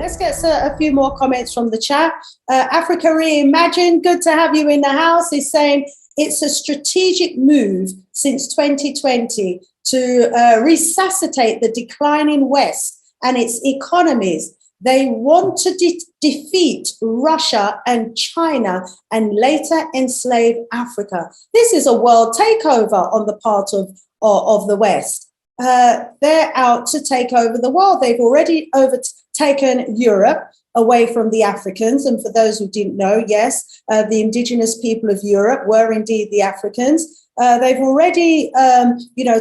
let's get a few more comments from the chat. Africa Reimagine, good to have you in the house, is saying it's a strategic move since 2020 to resuscitate the declining West and its economies. They want to defeat Russia and China and later enslave Africa. This is a world takeover on the part of the West. They're out to take over the world. They've already overtaken Europe away from the Africans. And for those who didn't know, yes, the indigenous people of Europe were indeed the Africans. They've already,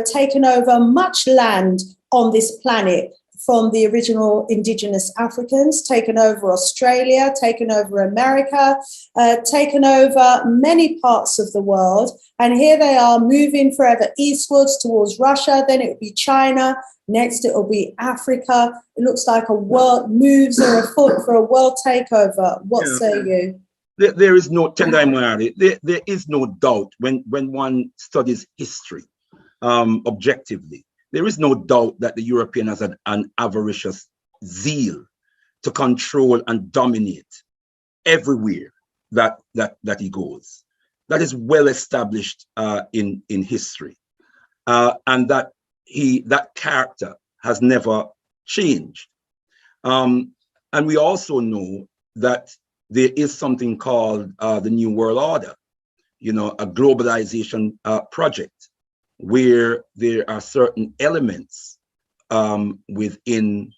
taken over much land on this planet from the original indigenous Africans, taken over Australia, taken over America, taken over many parts of the world. And here they are moving forever eastwards towards Russia. Then it will be China. Next, it will be Africa. It looks like a world moves are afoot for a world takeover. What say you? There is no there is no doubt when one studies history objectively. There is no doubt that the European has an avaricious zeal to control and dominate everywhere that he goes. That is well established in history, and that character has never changed. And we also know that there is something called the New World Order, a globalization project, where there are certain elements within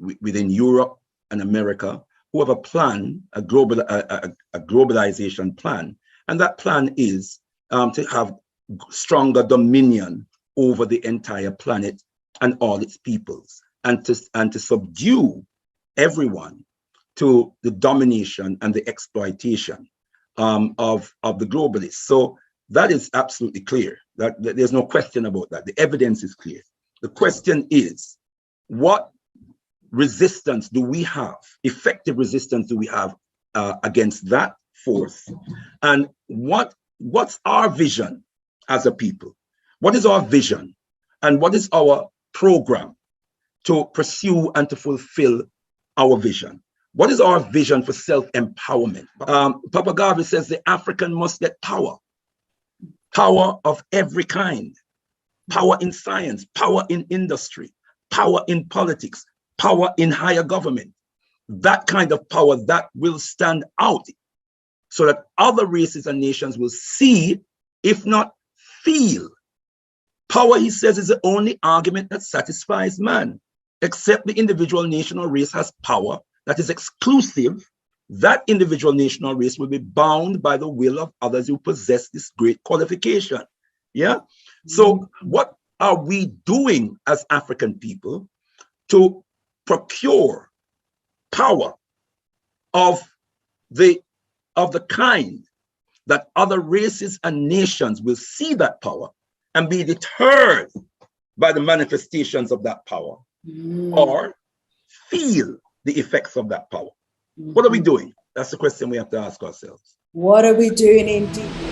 Europe and America who have a plan, a globalization plan, and that plan is to have stronger dominion over the entire planet and all its peoples, and to subdue everyone to the domination and the exploitation of the globalists. So that is absolutely clear. That there's no question about that. The evidence is clear. The question is, what resistance do we have? Effective resistance do we have against that force? And what's our vision as a people? What is our vision? And what is our program to pursue and to fulfill our vision? What is our vision for self-empowerment? Papa Garvey says the African must get power. Power of every kind, power in science, power in industry, power in politics, power in higher government. That kind of power that will stand out so that other races and nations will see, if not feel. Power, he says, is the only argument that satisfies man. Except the individual nation or race has power that is exclusive, that individual nation or race will be bound by the will of others who possess this great qualification. Yeah. So what are we doing as African people to procure power of the kind that other races and nations will see that power and be deterred by the manifestations of that power, or feel the effects of that power? What are we doing? That's the question we have to ask ourselves. What are we doing indeed?